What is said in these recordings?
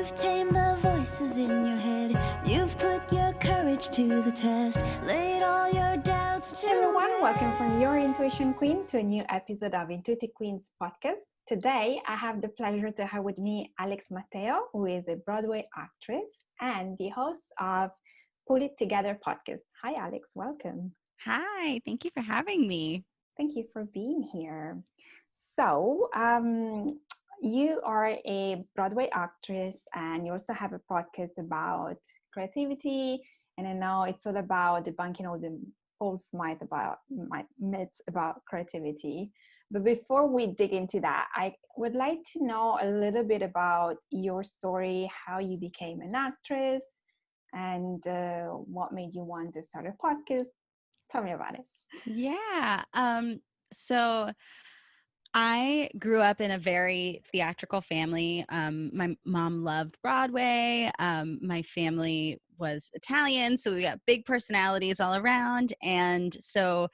You've tamed the voices in your head. You've put your courage to the test. Laid all your doubts to Everyone, rest. welcome from your Intuition Queen to a new episode of Intuitive Queens podcast. Today, I have the pleasure to have with me Alex Matteo, who is a Broadway actress and the host of Put It Together podcast. Hi, Alex. Welcome. Hi, thank you for having me. Thank you for being here. So, you are a Broadway actress and you also have a podcast about creativity. And I know it's all about debunking all the false myths about creativity. But before we dig into that, I would like to know a little bit about your story, how you became an actress, and what made you want to start a podcast. Tell me about it. Yeah. So I grew up in a very theatrical family. My mom loved Broadway. My family was Italian, so we got big personalities all around. And so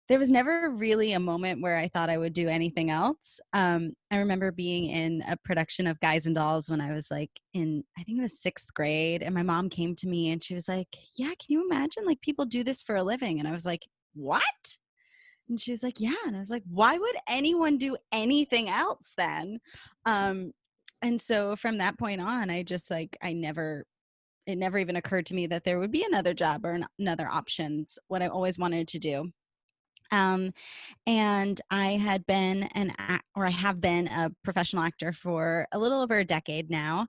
there was never really a moment where I thought I would do anything else. I remember being in a production of Guys and Dolls when I was like I think it was 6th grade. And my mom came to me and she was like, yeah, can you imagine like people do this for a living? And I was like, what? And she was like, yeah. And I was like, why would anyone do anything else then? And so from that point on, it never even occurred to me that there would be another job or another option. It's what I always wanted to do. And I have been a professional actor for a little over a decade now.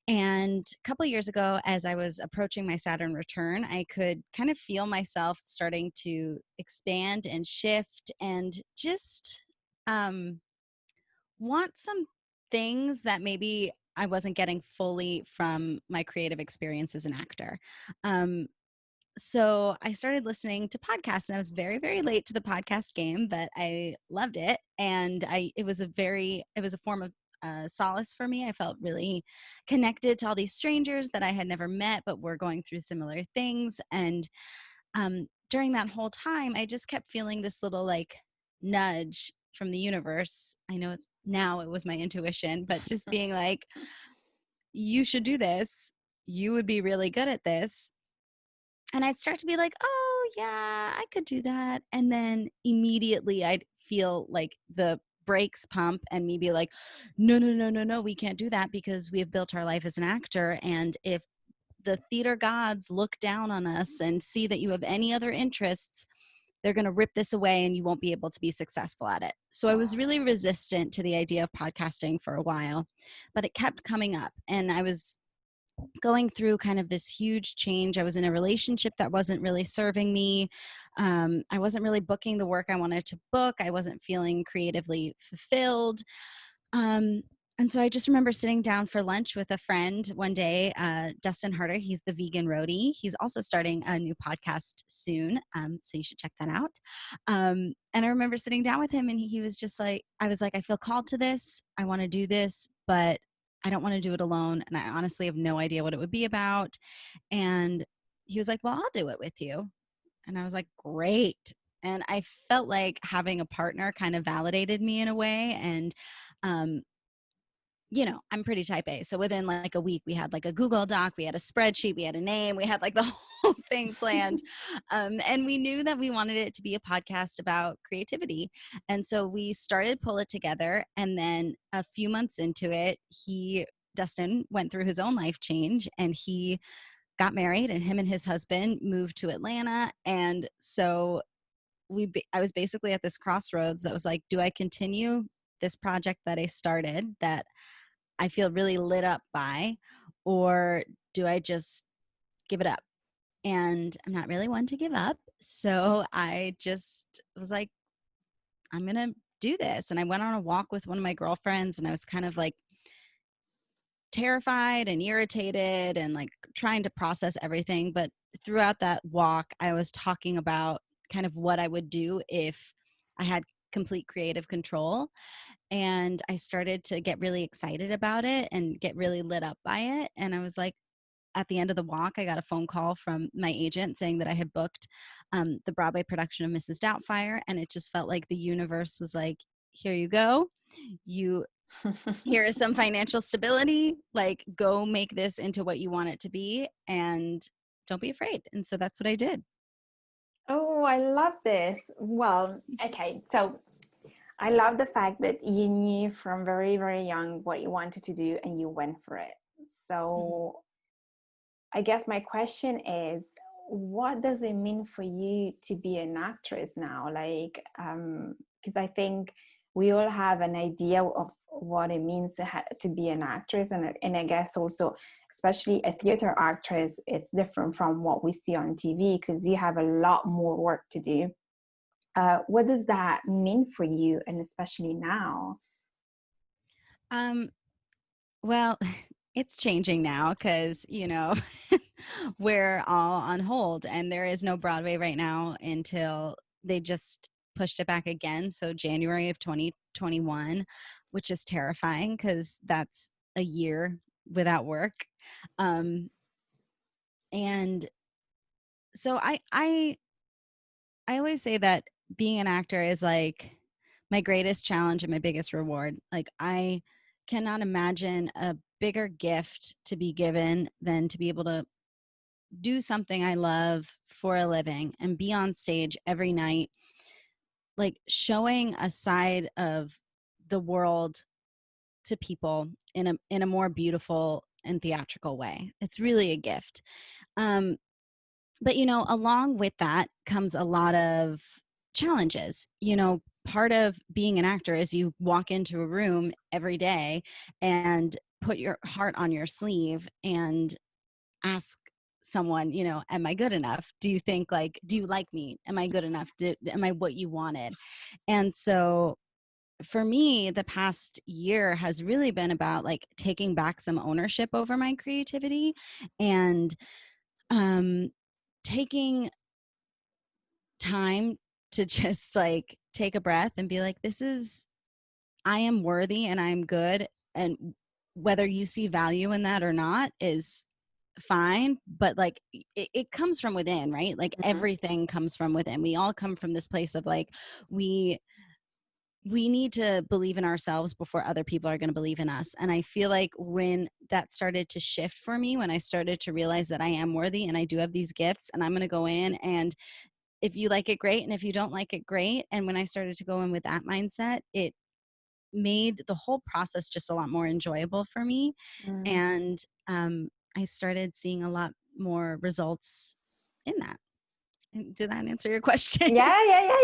And a couple years ago, as I was approaching my Saturn return, I could kind of feel myself starting to expand and shift and just want some things that maybe I wasn't getting fully from my creative experience as an actor. So I started listening to podcasts and I was very, very late to the podcast game, but I loved it. And it was a form of solace for me. I felt really connected to all these strangers that I had never met, but were going through similar things. And during that whole time, I just kept feeling this little like nudge from the universe. I know it was my intuition, but just being like, you should do this. You would be really good at this. And I'd start to be like, oh, yeah, I could do that. And then immediately I'd feel like the brakes pump and me be like, no, no, no, no, no, we can't do that because we have built our life as an actor. And if the theater gods look down on us and see that you have any other interests, they're going to rip this away and you won't be able to be successful at it. So I was really resistant to the idea of podcasting for a while, but it kept coming up. And I was going through kind of this huge change. I was in a relationship that wasn't really serving me. I wasn't really booking the work I wanted to book. I wasn't feeling creatively fulfilled. And so I just remember sitting down for lunch with a friend one day, Dustin Harder. He's the vegan roadie. He's also starting a new podcast soon. So you should check that out. And I remember sitting down with him and he was just like, I was like, I feel called to this. I want to do this, but I don't want to do it alone. And I honestly have no idea what it would be about. And he was like, well, I'll do it with you. And I was like, great. And I felt like having a partner kind of validated me in a way. And, I'm pretty type A. So within like a week, we had like a Google Doc, we had a spreadsheet, we had a name, we had like the whole thing planned. And we knew that we wanted it to be a podcast about creativity. And so we started Pull It Together. And then a few months into it, Dustin went through his own life change and he got married and him and his husband moved to Atlanta. And so I was basically at this crossroads that was like, do I continue this project that I started that I feel really lit up by, or do I just give it up? And I'm not really one to give up. So I just was like, I'm going to do this. And I went on a walk with one of my girlfriends and I was kind of like terrified and irritated and like trying to process everything. But throughout that walk, I was talking about kind of what I would do if I had complete creative control. And I started to get really excited about it and get really lit up by it. And I was like, at the end of the walk, I got a phone call from my agent saying that I had booked the Broadway production of Mrs. Doubtfire. And it just felt like the universe was like, here you go. You here is some financial stability, like go make this into what you want it to be and don't be afraid. And so that's what I did. Oh, I love this. Well, okay. So I love the fact that you knew from very, very young what you wanted to do and you went for it. So I guess my question is, what does it mean for you to be an actress now? Like, because I think we all have an idea of what it means to be an actress, and I guess also, especially a theater actress, it's different from what we see on TV because you have a lot more work to do. What does that mean for you, and especially now? Um, well, it's changing now because, we're all on hold and there is no Broadway right now until they just pushed it back again. So January of 2021, which is terrifying because that's a year without work. And so I always say that being an actor is like my greatest challenge and my biggest reward. Like I cannot imagine a bigger gift to be given than to be able to do something I love for a living and be on stage every night, like showing a side of the world to people in a more beautiful and theatrical way. It's really a gift. Um, but along with that comes a lot of challenges. Part of being an actor is you walk into a room every day and put your heart on your sleeve and ask someone, am I good enough? Do you think do you like me? Am I good enough? Am I what you wanted? And so for me, the past year has really been about like taking back some ownership over my creativity and um taking time to just like take a breath and be like, I am worthy and I'm good. And whether you see value in that or not is fine. But like, it comes from within, right? Like Mhm. everything comes from within. We all come from this place of like, we need to believe in ourselves before other people are going to believe in us. And I feel like when that started to shift for me, when I started to realize that I am worthy and I do have these gifts and I'm going to go in, and if you like it, great. And if you don't like it, great. And when I started to go in with that mindset, it made the whole process just a lot more enjoyable for me. Mm. And I started seeing a lot more results in that. Did that answer your question? Yeah,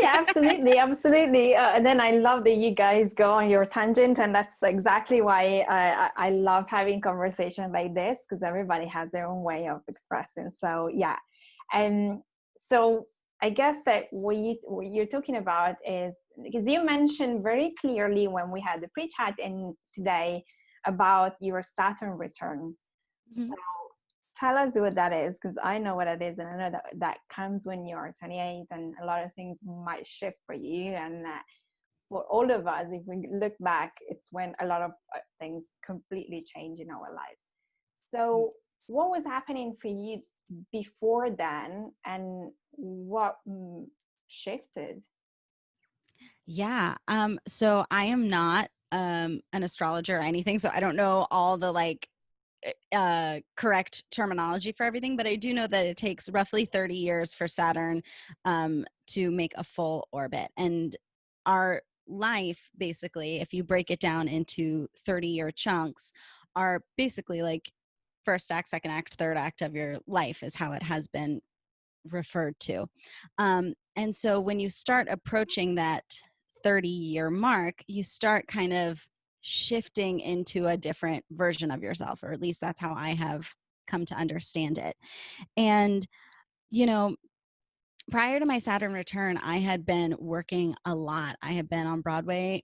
absolutely, absolutely. And then I love that you guys go on your tangent, and that's exactly why I love having conversations like this because everybody has their own way of expressing. So yeah, and so I guess that what you're talking about is because you mentioned very clearly when we had the pre-chat and today about your Saturn return. Mhm. Tell us what that is, because I know what it is, and I know that that comes when you're 28, and a lot of things might shift for you. And for all of us, if we look back, it's when a lot of things completely change in our lives. So, what was happening for you before then, and what shifted? Yeah. So I am not an astrologer or anything, so I don't know all the like correct terminology for everything, but I do know that it takes roughly 30 years for Saturn to make a full orbit. And our life, basically, if you break it down into 30-year chunks, are basically like first act, second act, third act of your life is how it has been referred to. And so when you start approaching that 30-year mark, you start kind of shifting into a different version of yourself, or at least that's how I have come to understand it. And, you know, prior to my Saturn return, I had been working a lot. I had been on Broadway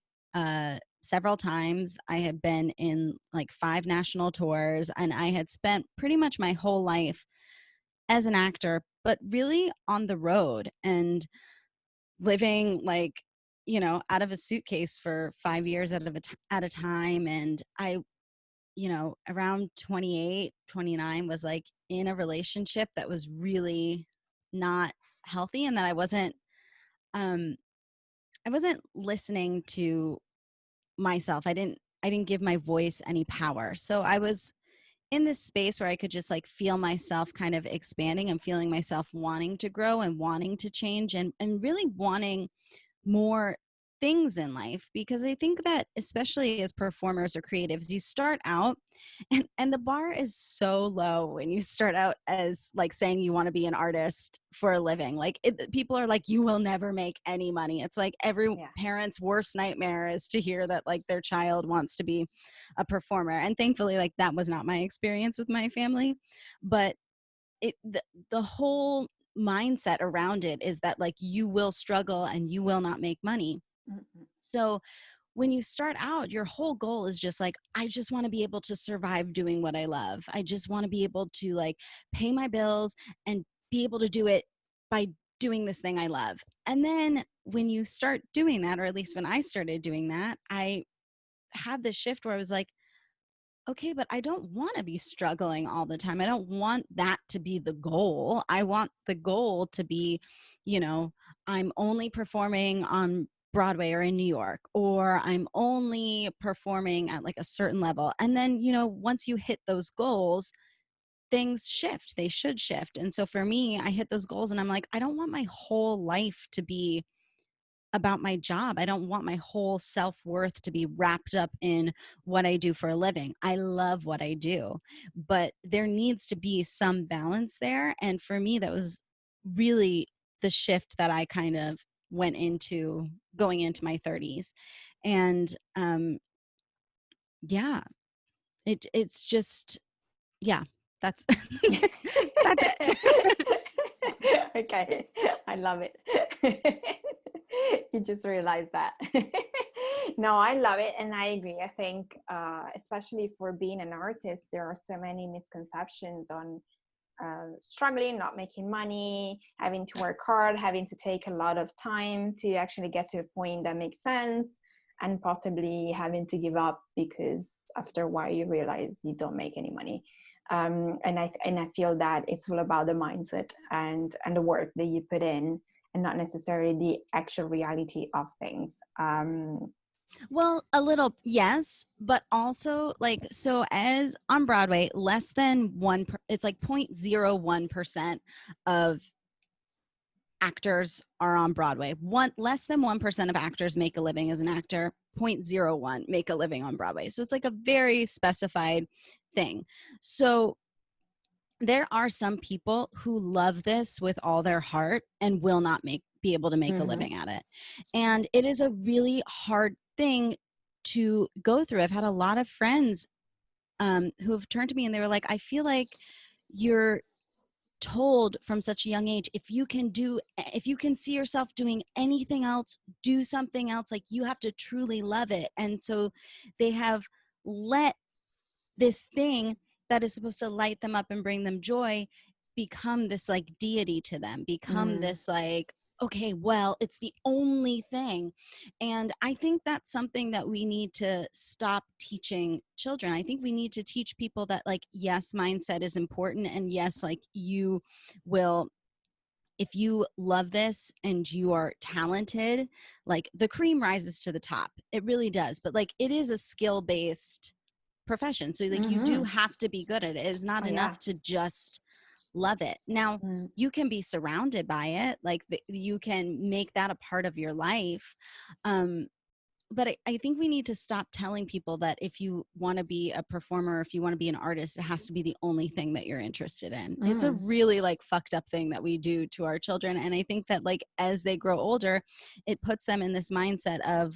several times. I had been in like 5 national tours, and I had spent pretty much my whole life as an actor, but really on the road and living like, out of a suitcase for 5 years at a time. And I, around 28, 29 was like in a relationship that was really not healthy, and that um, I wasn't listening to myself. I didn't give my voice any power. So I was in this space where I could just like feel myself kind of expanding and feeling myself wanting to grow and wanting to change and really wanting more things in life, because I think that especially as performers or creatives, you start out and the bar is so low when you start out as like saying you want to be an artist for a living. Like people are like, you will never make any money. It's like every parent's worst nightmare is to hear that like their child wants to be a performer. And thankfully, like that was not my experience with my family, but the whole mindset around it is that like you will struggle and you will not make money. So when you start out, your whole goal is just like, I just want to be able to survive doing what I love. I just want to be able to like pay my bills and be able to do it by doing this thing I love. And then when you start doing that, or at least when I started doing that, I had this shift where I was like, okay, but I don't want to be struggling all the time. I don't want that to be the goal. I want the goal to be, you know, I'm only performing on Broadway or in New York, or I'm only performing at like a certain level. And then, you know, once you hit those goals, things shift. They should shift. And so for me, I hit those goals and I'm like, I don't want my whole life to be about my job. I don't want my whole self-worth to be wrapped up in what I do for a living. I love what I do, but there needs to be some balance there. And for me, that was really the shift that I kind of went into going into my 30s. And yeah, it's just, yeah, that's that's it. Okay, I love it. You just realized that. No, I love it, and I agree. I think, especially for being an artist, there are so many misconceptions on struggling, not making money, having to work hard, having to take a lot of time to actually get to a point that makes sense, and possibly having to give up because after a while you realize you don't make any money. And I feel that it's all about the mindset and the work that you put in, and not necessarily the actual reality of things. Well, a little, yes, but also like, so as on Broadway, less than it's like 0.01% of actors are on Broadway. Less than 1% of actors make a living as an actor, 0.01 make a living on Broadway. So it's like a very specified thing. So there are some people who love this with all their heart and will not be able to make a living at it. And it is a really hard thing to go through. I've had a lot of friends who have turned to me and they were like, I feel like you're told from such a young age, if you can see yourself doing anything else, do something else, like you have to truly love it. And so they have let this thing that is supposed to light them up and bring them joy become this like deity to them, become this like, okay, well, it's the only thing. And I think that's something that we need to stop teaching children. I think we need to teach people that like, yes, mindset is important. And yes, like you will, if you love this and you are talented, like the cream rises to the top. It really does. But like, it is a skill-based profession. So like you do have to be good at it. It's not enough to just love it. Now you can be surrounded by it. Like you can make that a part of your life. But I think we need to stop telling people that if you want to be a performer, if you want to be an artist, it has to be the only thing that you're interested in. It's a really like fucked up thing that we do to our children. And I think that like as they grow older, it puts them in this mindset of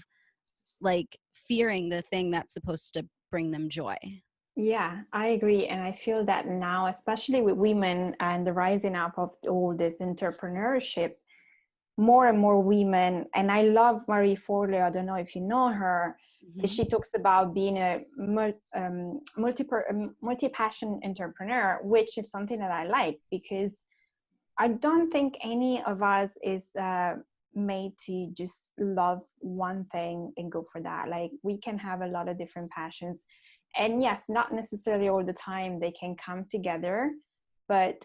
like fearing the thing that's supposed to bring them joy. Yeah, I agree. And I feel that now, especially with women and the rising up of all this entrepreneurship, more and more women, and I love Marie Forleo, I don't know if you know her, she talks about being a multi-passion entrepreneur, which is something that I like, because I don't think any of us is made to just love one thing and go for that. Like we can have a lot of different passions, and yes, not necessarily all the time they can come together, but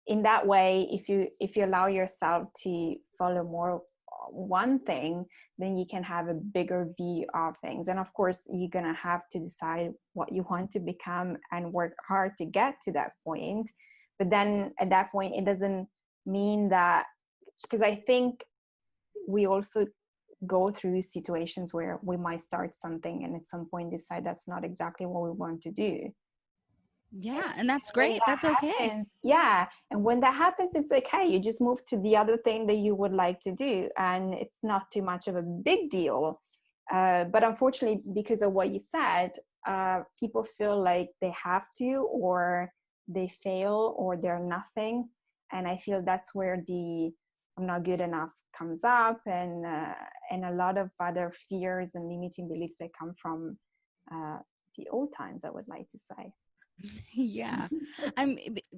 in that way, if you allow yourself to follow more one thing, then you can have a bigger view of things. And of course, you're going to have to decide what you want to become and work hard to get to that point. But then at that point, it doesn't mean that, because I think we also go through situations where we might start something and at some point decide that's not exactly what we want to do. Yeah, and that's great. That's okay. Happens, yeah, and when that happens, it's okay. You just move to the other thing that you would like to do, and it's not too much of a big deal. But unfortunately, because of what you said, people feel like they have to, or they fail, or they're nothing. And I feel that's where the "I'm not good enough" comes up, and a lot of other fears and limiting beliefs that come from the old times, I would like to say. Yeah.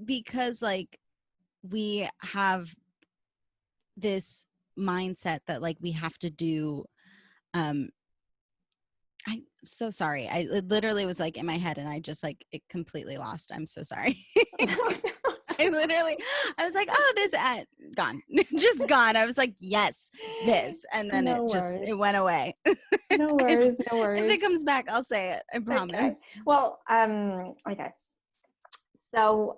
Because like we have this mindset that like we have to do I'm so sorry. It literally was like in my head and I just like it completely lost. I'm so sorry. I was like, oh, this ad gone, just gone. I was like, yes, this. And then it went away. No worries, no worries. If it comes back, I'll say it. I promise. Okay. Well, okay. So,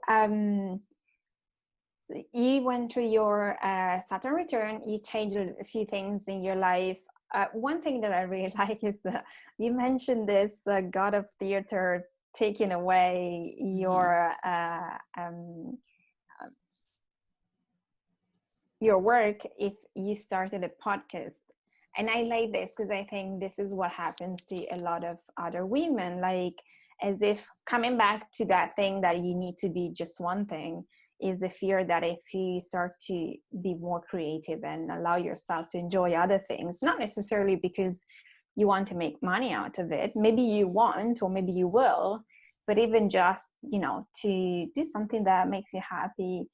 you went through your Saturn return, you changed a few things in your life. One thing that I really like is that you mentioned this god of theater taking away your work if you started a podcast. And I like this because I think this is what happens to a lot of other women, like as if coming back to that thing that you need to be just one thing is the fear that if you start to be more creative and allow yourself to enjoy other things, not necessarily because you want to make money out of it, maybe you want, or maybe you will, but even just, to do something that makes you happy,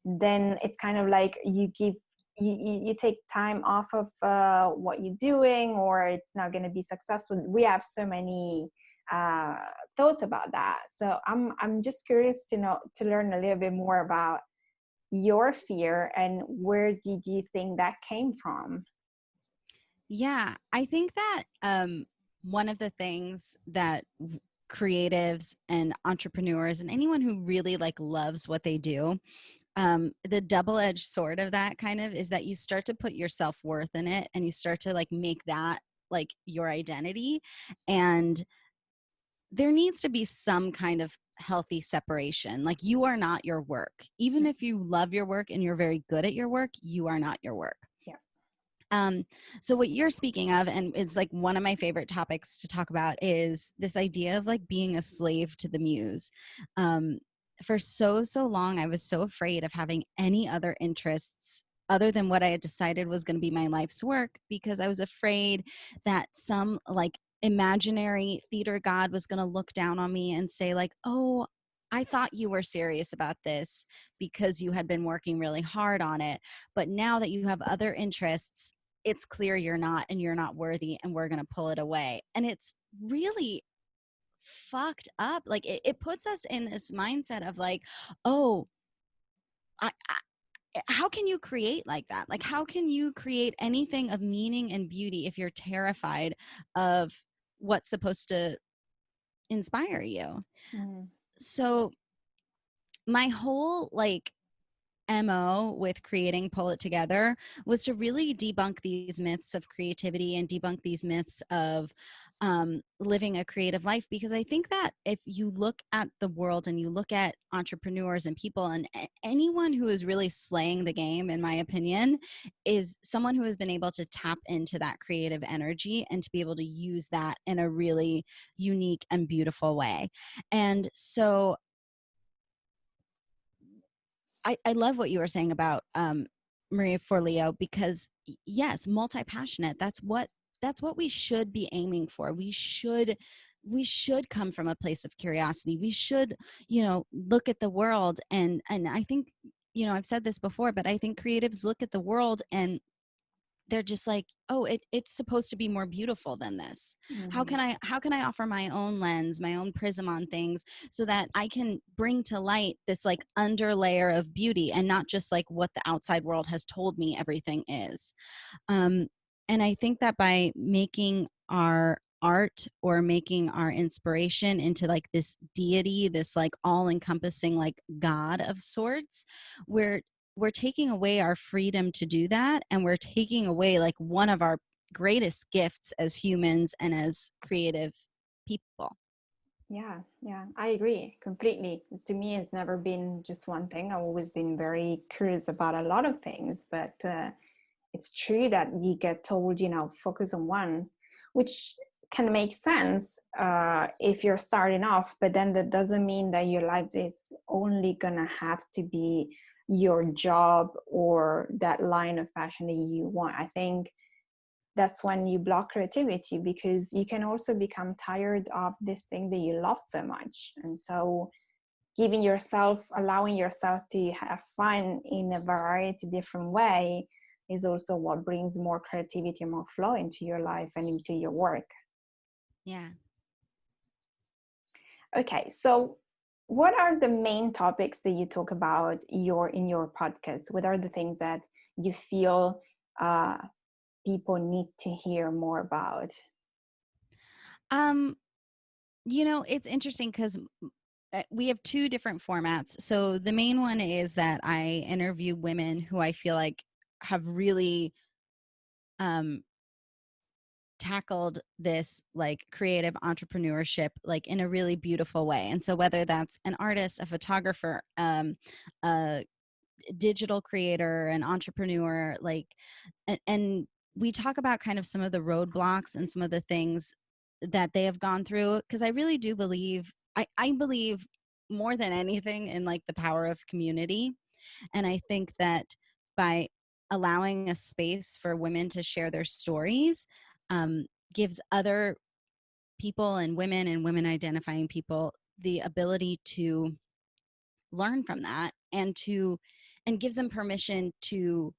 then it's kind of like you take time off of what you're doing, or it's not going to be successful. We have so many thoughts about that. So I'm just curious to learn a little bit more about your fear and where did you think that came from? Yeah, I think that one of the things that creatives and entrepreneurs and anyone who really like loves what they do, the double-edged sword of that kind of is that you start to put your self-worth in it and you start to like make that like your identity. And there needs to be some kind of healthy separation. Like you are not your work. Even if you love your work and you're very good at your work, you are not your work. So what you're speaking of, and it's like one of my favorite topics to talk about, is this idea of like being a slave to the muse. For so long, I was so afraid of having any other interests other than what I had decided was going to be my life's work, because I was afraid that some like imaginary theater god was going to look down on me and say like, oh, I thought you were serious about this because you had been working really hard on it. But now that you have other interests, it's clear you're not, and you're not worthy, and we're going to pull it away. And it's really fucked up. Like it puts us in this mindset of like, oh, how can you create like that? Like, how can you create anything of meaning and beauty if you're terrified of what's supposed to inspire you? So my whole like MO with creating Pull It Together was to really debunk these myths of creativity and debunk these myths of living a creative life, because I think that if you look at the world and you look at entrepreneurs and people and anyone who is really slaying the game, in my opinion, is someone who has been able to tap into that creative energy and to be able to use that in a really unique and beautiful way. And so I love what you were saying about Maria Forleo, because yes, multi-passionate, that's what we should be aiming for. We should come from a place of curiosity. We should, look at the world and I think, I've said this before, but I think creatives look at the world and they're just like, oh, it's supposed to be more beautiful than this. Mhm. How can I offer my own lens, my own prism on things, so that I can bring to light this like underlayer of beauty, and not just like what the outside world has told me everything is. um, and I think that by making our art or making our inspiration into like this deity, this like all encompassing like God of sorts, we're we're taking away our freedom to do that, and we're taking away like one of our greatest gifts as humans and as creative people. Yeah, yeah, I agree completely. To me, it's never been just one thing. I've always been very curious about a lot of things, but it's true that you get told, focus on one, which can make sense if you're starting off, but then that doesn't mean that your life is only gonna have to be your job or that line of fashion that you want. I think that's when you block creativity, because you can also become tired of this thing that you love so much. And so allowing yourself to have fun in a variety different way is also what brings more creativity and more flow into your life and into your work. Yeah. Okay, so what are the main topics that you talk about in your podcast? What are the things that you feel uh, people need to hear more about? um it's interesting because we have two different formats. So the main one is that I interview women who I feel like have really um, tackled this like creative entrepreneurship like in a really beautiful way. And so whether that's an artist, a photographer, a digital creator, an entrepreneur, like, and we talk about kind of some of the roadblocks and some of the things that they have gone through, because I really do believe, I believe more than anything in like the power of community. And I think that by allowing a space for women to share their stories, um, gives other people and women identifying people the ability to learn from that, and gives them permission to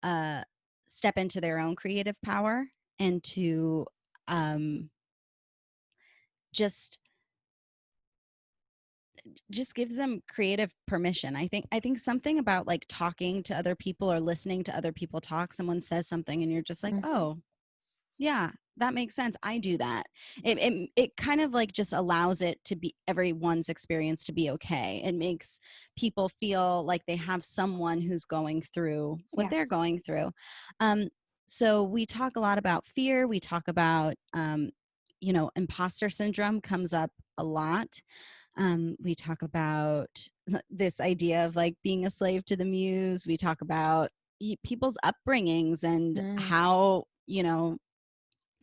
uh, step into their own creative power, and to um, just just gives them creative permission. I think something about like talking to other people or listening to other people talk. Someone says something and you're just like, Mhm. oh, yeah, that makes sense. I do that. It kind of like just allows it to be everyone's experience to be okay. It makes people feel like they have someone who's going through what Yeah. they're going through. Um, so we talk a lot about fear. We talk about, imposter syndrome comes up a lot. We talk about this idea of like being a slave to the muse. We talk about people's upbringings and Mm. how,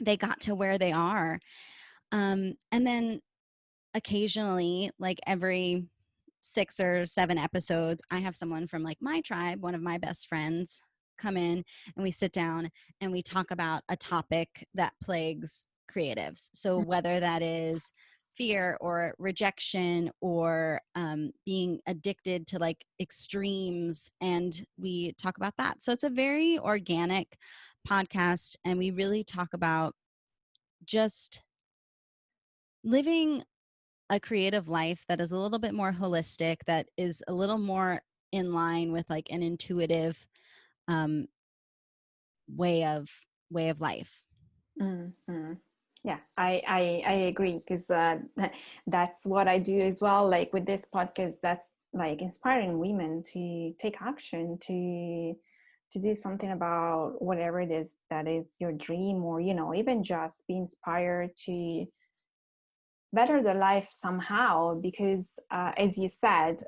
they got to where they are. And then occasionally, like every 6 or 7 episodes, I have someone from like my tribe, one of my best friends, come in, and we sit down and we talk about a topic that plagues creatives. So whether that is fear or rejection or being addicted to like extremes, and we talk about that. So it's a very organic podcast, and we really talk about just living a creative life that is a little bit more holistic, that is a little more in line with like an intuitive um, way of life. Mm-hmm. Yeah, I agree, because that's what I do as well. Like with this podcast, that's like inspiring women to take action, to do something about whatever it is that is your dream, or even just be inspired to better their life somehow. Because as you said,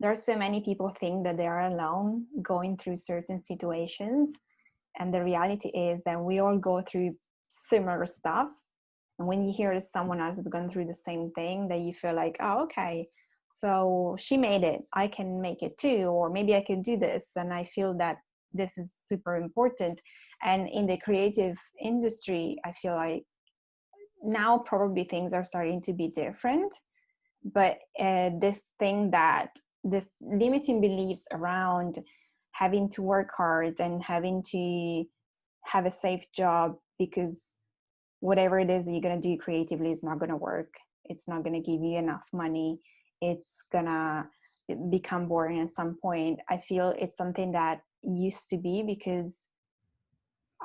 there are so many people think that they are alone going through certain situations, and the reality is that we all go through similar stuff. And when you hear that someone else has gone through the same thing, that you feel like, oh, okay, so she made it, I can make it too, or maybe I can do this. And I feel that this is super important. And in the creative industry, I feel like now probably things are starting to be different. But this limiting beliefs around having to work hard and having to have a safe job, because whatever it is that you're going to do creatively is not going to work. It's not going to give you enough money. It's going to become boring at some point. I feel it's something that used to be because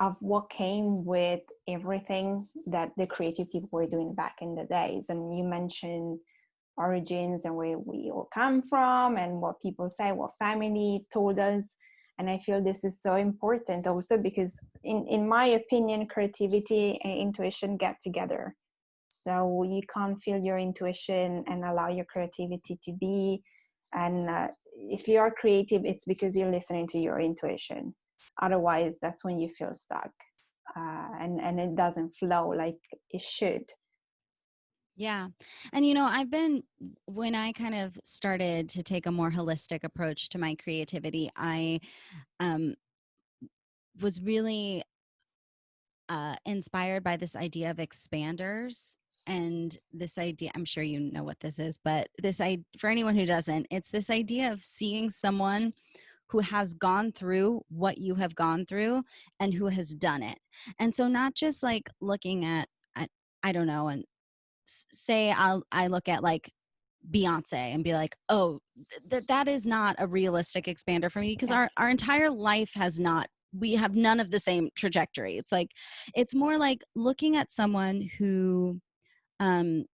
of what came with everything that the creative people were doing back in the days. And you mentioned origins and where we all come from and what people say, what family told us. And I feel this is so important also because in my opinion, creativity and intuition get together. So you can't feel your intuition and allow your creativity to be. And if you are creative, it's because you're listening to your intuition. Otherwise, that's when you feel stuck, and it doesn't flow like it should. Yeah. And when I kind of started to take a more holistic approach to my creativity, I um, was really inspired by this idea of expanders. And this idea, I'm sure you know what this is, but for anyone who doesn't, it's this idea of seeing someone who has gone through what you have gone through and who has done it. And so not just like looking at I don't know, and say I look at like Beyonce and be like, oh, that is not a realistic expander for me because Yeah. our entire life has not. We have none of the same trajectory. It's like, it's more like looking at someone who um,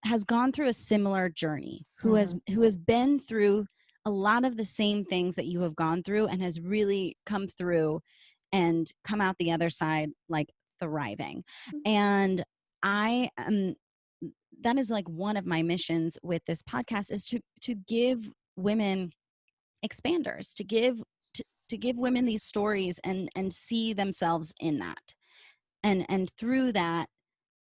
has gone through a similar journey, Mm-hmm. who has been through a lot of the same things that you have gone through and has really come through and come out the other side like thriving. And I am that is like one of my missions with this podcast is to give women expanders, to give women these stories and see themselves in that, and through that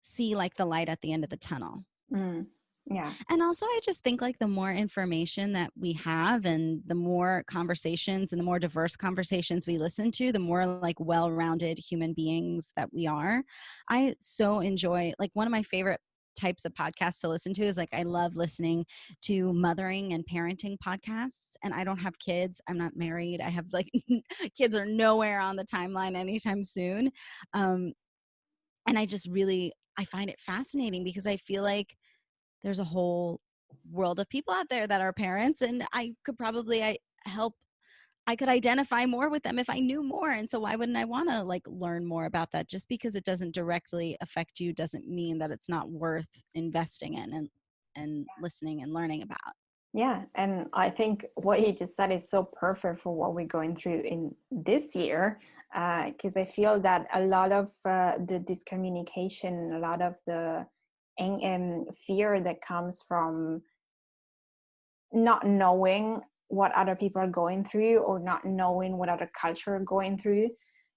see like the light at the end of the tunnel. Mm. Yeah. And also, I just think like the more information that we have and the more conversations and the more diverse conversations we listen to, the more like well-rounded human beings that we are. I so enjoy, like, one of my favorite types of podcasts to listen to is like, I love listening to mothering and parenting podcasts. And I don't have kids. I'm not married. I have like kids are nowhere on the timeline anytime soon. Um, and I find it fascinating because I feel like there's a whole world of people out there that are parents, and I could probably I could identify more with them if I knew more. And so why wouldn't I want to like learn more about that? Just because it doesn't directly affect you doesn't mean that it's not worth investing in and listening and learning about. Yeah, and I think what you just said is so perfect for what we're going through in this year, because I feel that a lot of the discommunication, a lot of the fear that comes from not knowing what other people are going through or not knowing what other culture are going through,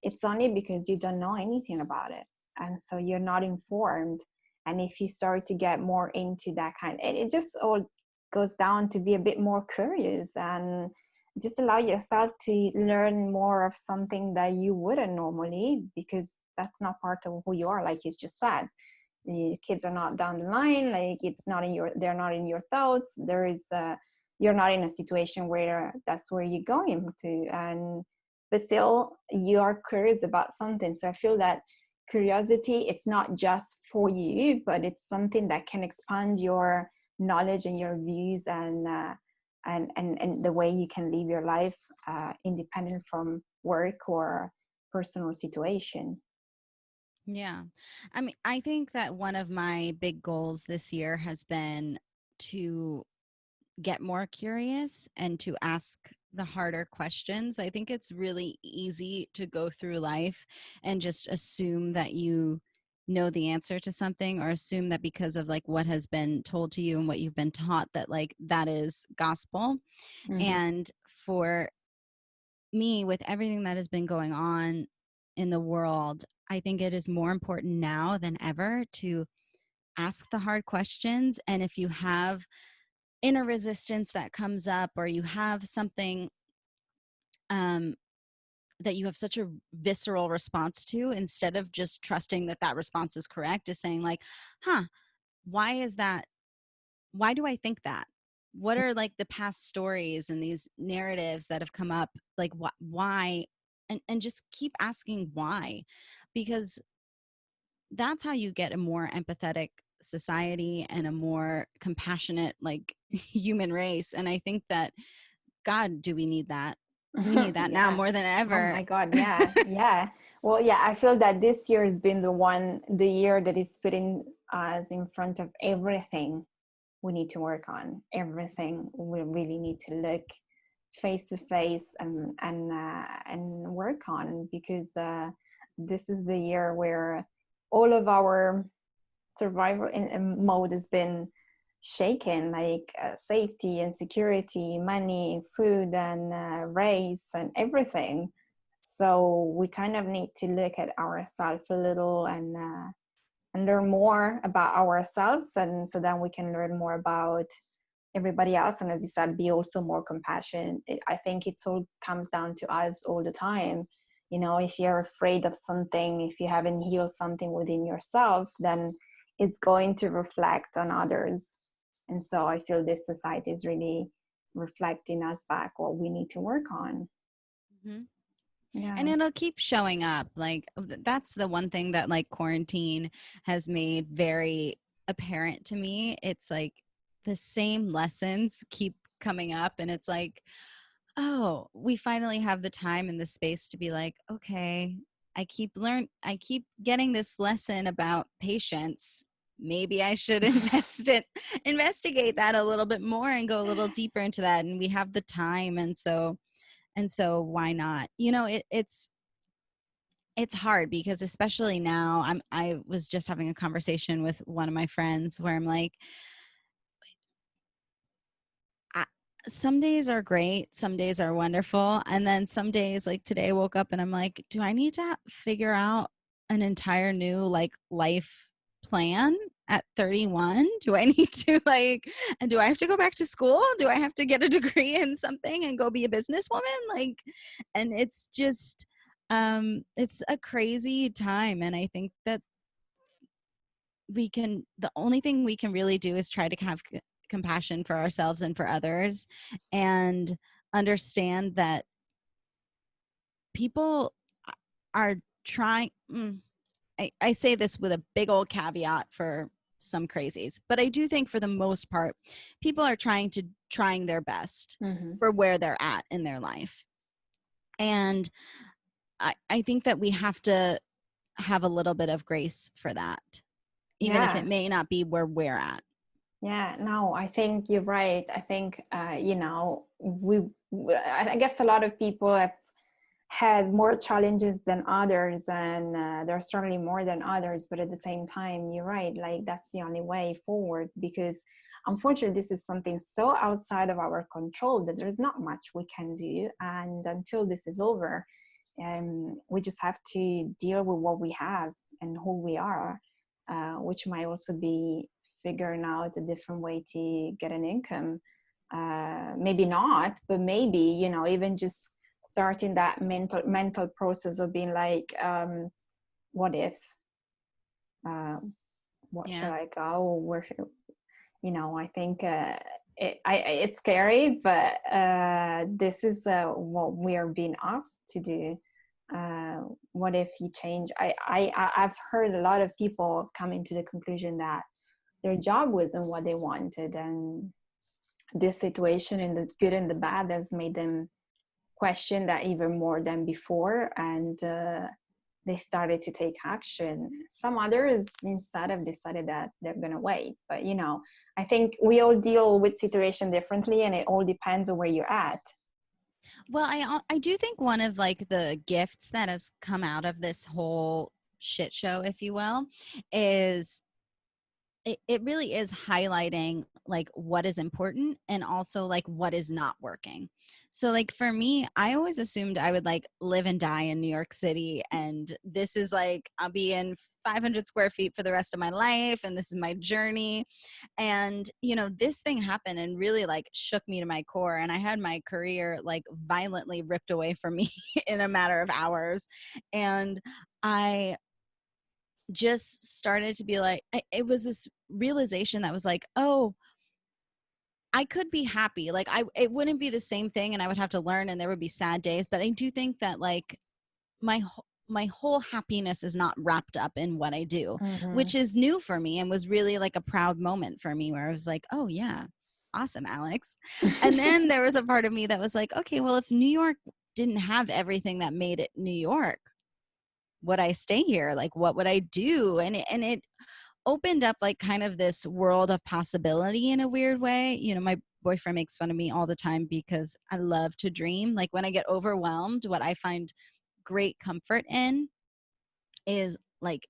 it's only because you don't know anything about it, and so you're not informed. And if you start to get more into that kind, and it just all goes down to be a bit more curious and just allow yourself to learn more of something that you wouldn't normally, because that's not part of who you are, like you just said. The kids are not down the line, like it's not in your, they're not in your thoughts. There is you're not in a situation where that's where you're going to, and but still you are curious about something. So I feel that curiosity, it's not just for you, but it's something that can expand your knowledge and your views, and the way you can live your life, independent from work or personal situation. Yeah. I mean, I think that one of my big goals this year has been to get more curious and to ask the harder questions. I think it's really easy to go through life and just assume that you know the answer to something, or assume that because of like what has been told to you and what you've been taught, that like that is gospel. Mm-hmm. And for me, with everything that has been going on in the world, I think it is more important now than ever to ask the hard questions. And if you have inner resistance that comes up, or you have something um, that you have such a visceral response to, instead of just trusting that that response is correct, is saying like, huh, why is that? Why do I think that? what are like the past stories and these narratives that have come up, like why, and just keep asking why, because that's how you get a more empathetic society and a more compassionate like human race. And I think that, God, do we need that? We need that now Yeah. more than Oh ever. my God. Yeah. Yeah. Well, yeah, I feel that this year has been the year that is putting us in front of everything we need to work on, everything we really need to look face to face and work on, because this is the year where all of our survival in mode has been shaken, like safety and security, money, food, and race and everything. So we kind of need to look at ourselves a little and learn more about ourselves, and so then we can learn more about everybody else. And as you said, be also more compassionate. I think it's all comes down to us all the time. You know, if you're afraid of something, if you haven't healed something within yourself, then it's going to reflect on others. And so I feel this society is really reflecting us back what we need to work on. Mm-hmm. Yeah. And it'll keep showing up. Like that's the one thing that like quarantine has made very apparent to me. It's like the same lessons keep coming up, and it's like, oh, we finally have the time and the space to be like, okay, I keep getting this lesson about patience. Maybe I should investigate that a little bit more and go a little deeper into that. And we have the time, and so why not? You know, it's hard because especially now, I was just having a conversation with one of my friends where I'm like, I, some days are great, some days are wonderful, and then some days like today I woke up and I'm like, do I need to figure out an entire new like life plan at 31? Do I need to like, and do I have to go back to school? Do I have to get a degree in something and go be a businesswoman? Like, and it's just it's a crazy time, and I think that the only thing we can really do is try to have compassion for ourselves and for others, and understand that people are trying I say this with a big old caveat for some crazies, but I do think for the most part people are trying their best Mm-hmm. for where they're at in their life. And I think that we have to have a little bit of grace for that, even if it Yeah. may not be where we're at. Yeah, no, I think you're right. I think, you know, I guess a lot of people have had more challenges than others, and there's certainly more than others. But at the same time, you're right. Like, that's the only way forward, because unfortunately, this is something so outside of our control that there's not much we can do. And until this is over, we just have to deal with what we have and who we are, which might also be figuring out a different way to get an income. Maybe not, but maybe, you know, even just starting that mental process of being like, what if, uh, what should Yeah. I go, where should, you know, I think it's scary, but this is what we are being asked to do. What if you change? I've heard a lot of people coming to the conclusion that their job wasn't what they wanted, and this situation and the good and the bad has made them question that even more than before, and they started to take action. Some others instead have decided that they're going to wait, but you know, I think we all deal with situation differently, and it all depends on where you're at. Well, I do think one of like the gifts that has come out of this whole shit show, if you will, is it really is highlighting like what is important and also like what is not working. So like for me, I always assumed I would like live and die in New York City, and this is like I'll be in 500 square feet for the rest of my life, and this is my journey. And you know, this thing happened and really like shook me to my core, and I had my career like violently ripped away from me in a matter of hours. And I just started to be like, it was this realization that was like, oh, I could be happy. Like it wouldn't be the same thing and I would have to learn and there would be sad days, but I do think that like my whole happiness is not wrapped up in what I do, Mm-hmm. which is new for me and was really like a proud moment for me where I was like, oh yeah, awesome, Alex. And then there was a part of me that was like, okay, well, if New York didn't have everything that made it New York, would I stay here? Like, what would I do? And it opened up like kind of this world of possibility in a weird way. You know, my boyfriend makes fun of me all the time because I love to dream. Like when I get overwhelmed, what I find great comfort in is like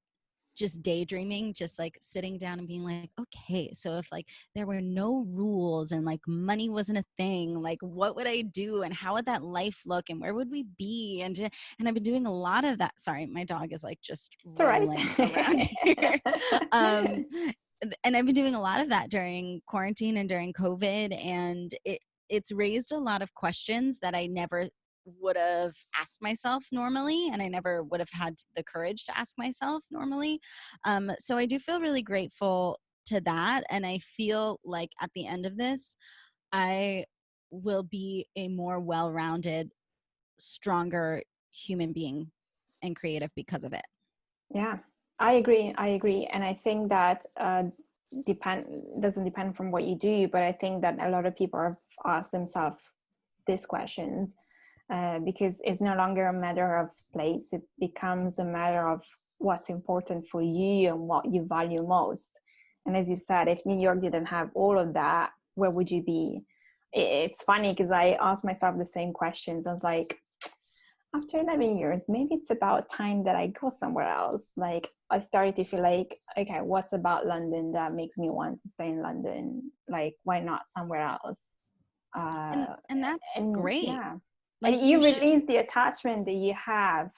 just daydreaming, just like sitting down and being like, okay, so if like there were no rules and like money wasn't a thing, like what would I do and how would that life look and where would we be? And I've been doing a lot of that. Sorry, my dog is like just It's all right. rolling around here. um and I've been doing a lot of that during quarantine and during COVID, and it's raised a lot of questions that I never would have asked myself normally, and I never would have had the courage to ask myself normally. So I do feel really grateful to that, and I feel like at the end of this, I will be a more well-rounded, stronger human being and creative because of it. Yeah, I agree. I agree. And I think that doesn't depend from what you do, but I think that a lot of people have asked themselves these questions because it's no longer a matter of place. It becomes a matter of what's important for you and what you value most. And as you said, if New York didn't have all of that, where would you be? It's funny because I asked myself the same questions. I was like, after 11 years, maybe it's about time that I go somewhere else. Like I started to feel like, okay, what's about London that makes me want to stay in London? Like, why not somewhere else? And that's And great. yeah, Like and you release the attachment that you have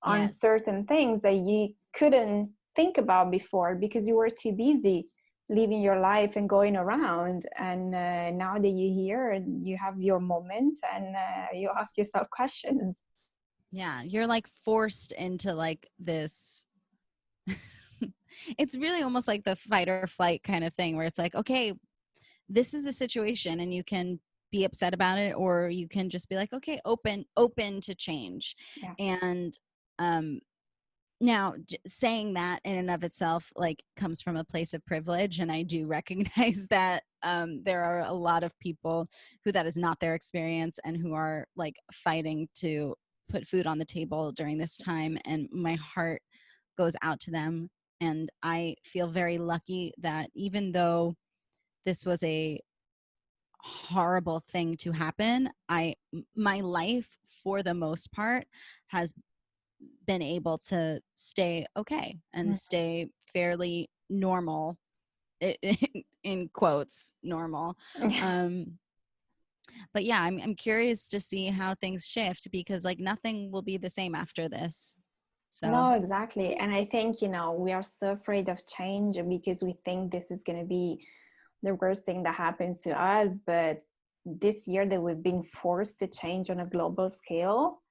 on yes. certain things that you couldn't think about before because you were too busy living your life and going around. And now that you're here and you have your moment and you ask yourself questions. Yeah, you're like forced into like this. It's really almost like the fight or flight kind of thing where it's like, okay, this is the situation and you can be upset about it or you can just be like, okay, open to change. Yeah. And now saying that in and of itself like comes from a place of privilege, and I do recognize that there are a lot of people who that is not their experience and who are like fighting to put food on the table during this time, and my heart goes out to them. And I feel very lucky that even though this was a horrible thing to happen, my life for the most part has been able to stay okay and stay fairly normal, in quotes normal. But yeah, I'm curious to see how things shift because like nothing will be the same after this. So No, exactly. And I think, we are so afraid of change because we think this is going to be the worst thing that happens to us. But this year that we've been forced to change on a global scale,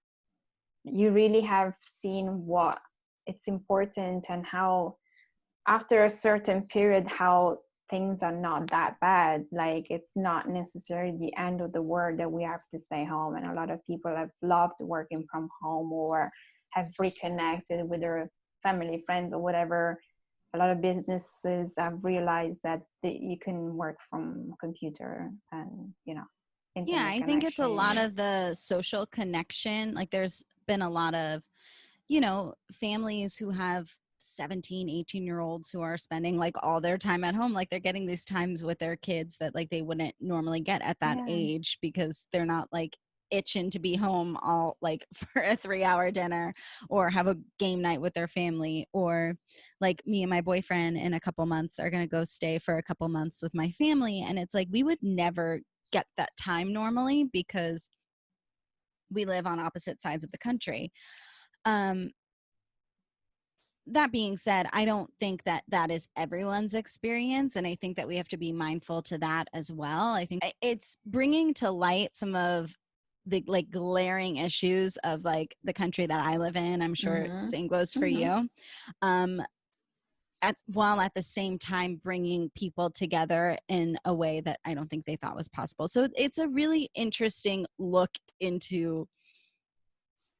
you really have seen what it's important and how after a certain period, how things are not that bad. Like it's not necessarily the end of the world that we have to stay home. And a lot of people have loved working from home or have reconnected with their family, friends, or whatever. A lot of businesses have realized that you can work from computer and, yeah, internet I think it's a lot connection. of the social connection. Like there's been a lot of, families who have 17, 18-year-olds who are spending like all their time at home. Like they're getting these times with their kids that like they wouldn't normally get at that Yeah. age because they're not like itching to be home all like for a 3-hour dinner or have a game night with their family. Or like me and my boyfriend in a couple months are going to go stay for a couple months with my family. And it's like, we would never get that time normally because we live on opposite sides of the country. That being said, I don't think that that is everyone's experience. And I think that we have to be mindful to that as well. I think it's bringing to light some of the like glaring issues of like the country that I live in. I'm sure Mm-hmm. same goes for Mm-hmm. you. Um, while at the same time bringing people together in a way that I don't think they thought was possible. So it's a really interesting look into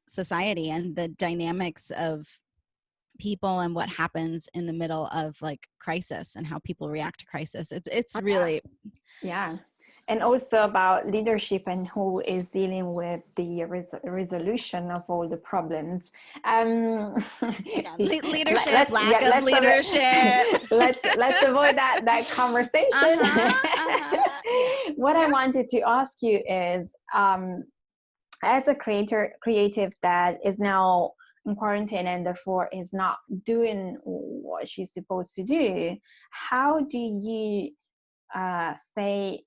society and the dynamics of people and what happens in the middle of like crisis and how people react to crisis. It's really, yeah. And also about leadership and who is dealing with the resolution of all the problems. Leadership, lack of leadership. Let's avoid that conversation. Yeah. What I wanted to ask you is, as a creative that is now in quarantine and therefore is not doing what she's supposed to do, how do you stay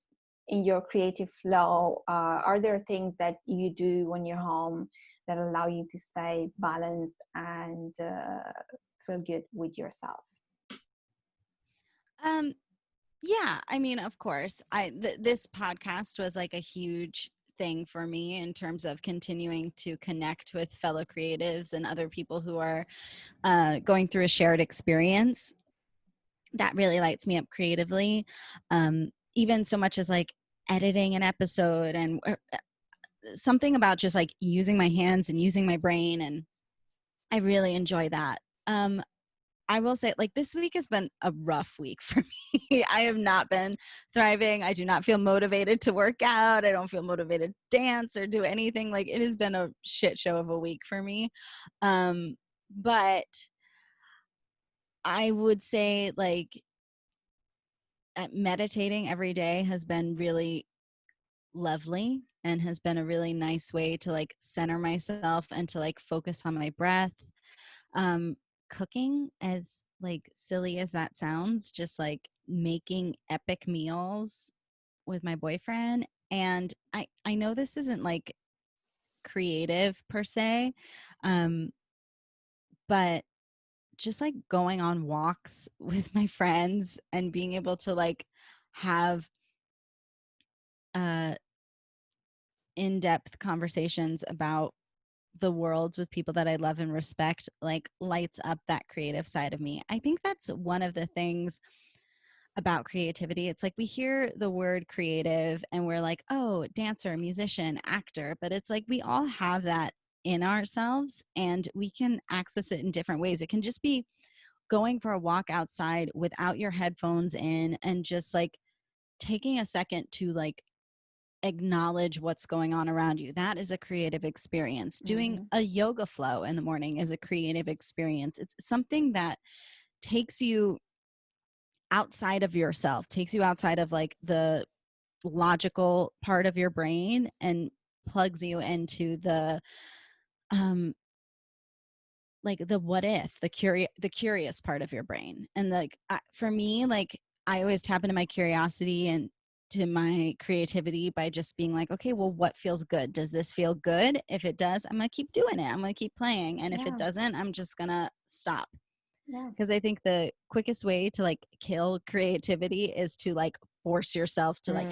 in your creative flow? Are there things that you do when you're home that allow you to stay balanced and feel good with yourself? Yeah, I mean, of course, this podcast was like a huge thing for me in terms of continuing to connect with fellow creatives and other people who are going through a shared experience. That really lights me up creatively. Even so much as like editing an episode and something about just like using my hands and using my brain, and I really enjoy that. I will say, like, this week has been a rough week for me. I have not been thriving. I do not feel motivated to work out. I don't feel motivated to dance or do anything. Like, it has been a shit show of a week for me. But I would say, like, meditating every day has been really lovely and has been a really nice way to, like, center myself and to, like, focus on my breath. Cooking, as like silly as that sounds, just like making epic meals with my boyfriend. And I know this isn't like creative per se, but just like going on walks with my friends and being able to like have in-depth conversations about the world with people that I love and respect, like, lights up that creative side of me. I think that's one of the things about creativity. It's like we hear the word creative and we're like, oh, dancer, musician, actor, but it's like we all have that in ourselves and we can access it in different ways. It can just be going for a walk outside without your headphones in and just like taking a second to like acknowledge what's going on around you. That is a creative experience. Doing a yoga flow in the morning is a creative experience. It's something that takes you outside of yourself, takes you outside of like the logical part of your brain and plugs you into the like the what if, the curious part of your brain. And like for me, like I always tap into my curiosity and to my creativity by just being like, okay, well, what feels good? Does this feel good? If it does, I'm gonna keep doing it. I'm gonna keep playing. And if it doesn't, I'm just gonna stop. Because I think the quickest way to like kill creativity is to like force yourself to like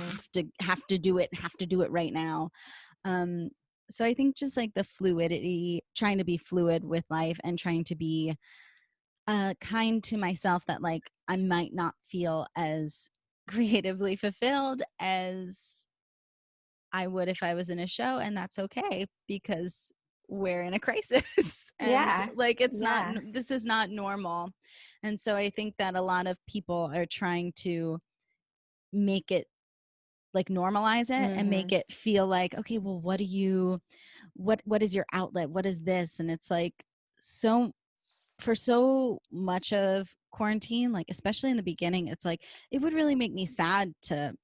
have to do it right now. So I think just like the fluidity, trying to be fluid with life and trying to be kind to myself, that like I might not feel as creatively fulfilled as I would if I was in a show, and that's okay because we're in a crisis and like it's not, this is not normal. And so I think that a lot of people are trying to make it like normalize it and make it feel like, okay, well, what do you, what is your outlet? What is this? And it's like, so for so much of quarantine, like especially in the beginning, it's like it would really make me sad to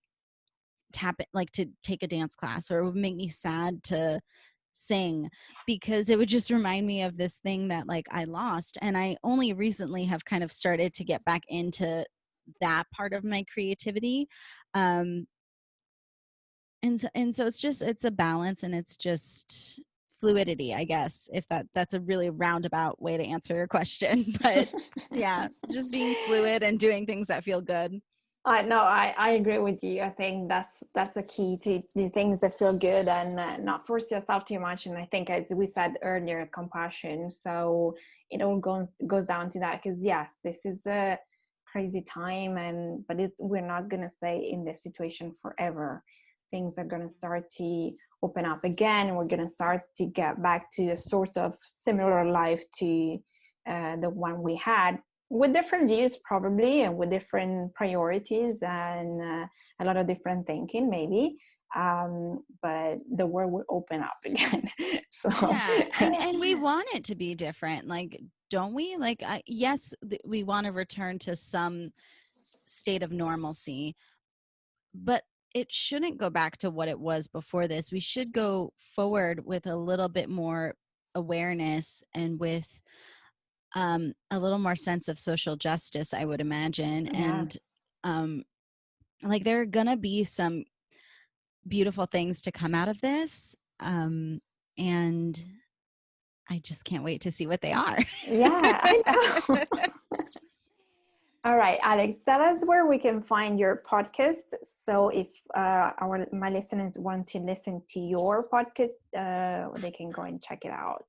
tap it, like to take a dance class, or it would make me sad to sing because it would just remind me of this thing that like I lost. And I only recently have kind of started to get back into that part of my creativity. And so it's just, it's a balance and it's just fluidity, I guess, if that's a really roundabout way to answer your question. But yeah, just being fluid and doing things that feel good. I agree with you. I think that's a key to the things that feel good and not force yourself too much. And I think, as we said earlier, compassion. So it all goes down to that. Because yes, this is a crazy time, and but we're not gonna stay in this situation forever. Things are gonna start to open up again. We're gonna start to get back to a sort of similar life to the one we had, with different views probably, and with different priorities, and a lot of different thinking maybe, but the world will open up again. So Yeah, and we want it to be different, like, don't we? Like, yes, we want to return to some state of normalcy, but it shouldn't go back to what it was before this. We should go forward with a little bit more awareness and with a little more sense of social justice, I would imagine. yeah, And like, there are gonna be some beautiful things to come out of this. And I just can't wait to see what they are. yeah, I know. All right, Alex, tell us where we can find your podcast. So if my listeners want to listen to your podcast, they can go and check it out.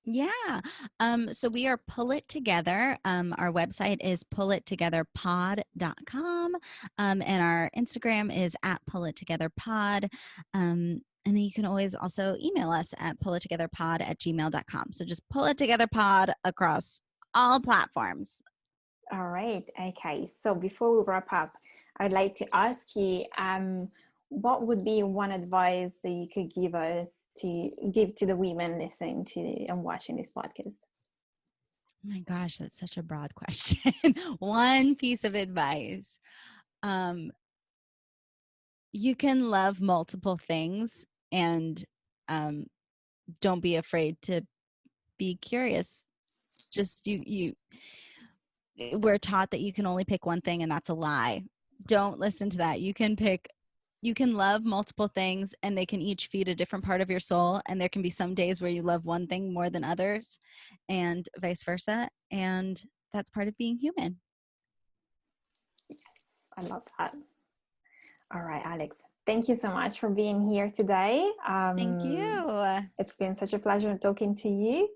Yeah. So we are Pull It Together. Our website is pullittogetherpod.com. And our Instagram is at pullittogetherpod. And then you can always also email us at pullittogetherpod@gmail.com. So just Pull It Together Pod across all platforms. All right. Okay. So before we wrap up, I'd like to ask you, what would be one advice that you could give to the women listening to and watching this podcast? Oh my gosh, that's such a broad question. One piece of advice. Um, you can love multiple things, and don't be afraid to be curious. Just we're taught that you can only pick one thing, and that's a lie. Don't listen to that. You can love multiple things, and they can each feed a different part of your soul, and there can be some days where you love one thing more than others, and vice versa, and that's part of being human. I love that. All right, Alex. Thank you so much for being here today. Thank you. It's been such a pleasure talking to you.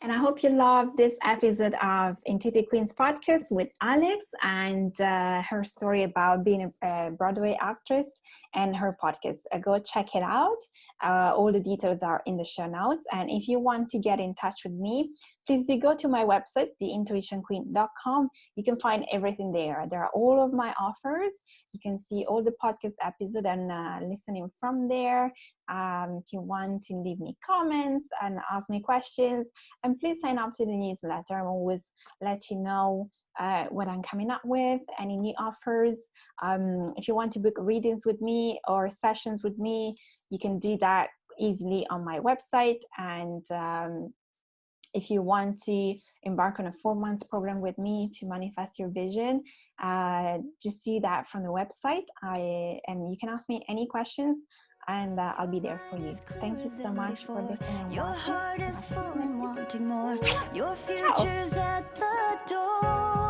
And I hope you loved this episode of Intuitive Queens podcast with Alex, and her story about being a Broadway actress and her podcast. Go check it out. All the details are in the show notes. And if you want to get in touch with me, please do go to my website, theintuitionqueen.com. You can find everything there. There are all of my offers. You can see all the podcast episodes and listening from there. If you want to leave me comments and ask me questions, and please sign up to the newsletter. I'm always let you know what I'm coming up with, any new offers. If you want to book readings with me or sessions with me, you can do that easily on my website. And if you want to embark on a 4-month program with me to manifest your vision, just do that from the website. And you can ask me any questions, and I'll be there for you. Thank you so much for listening and Your watching. heart is full and wanting more. Your Ciao. future's at the door.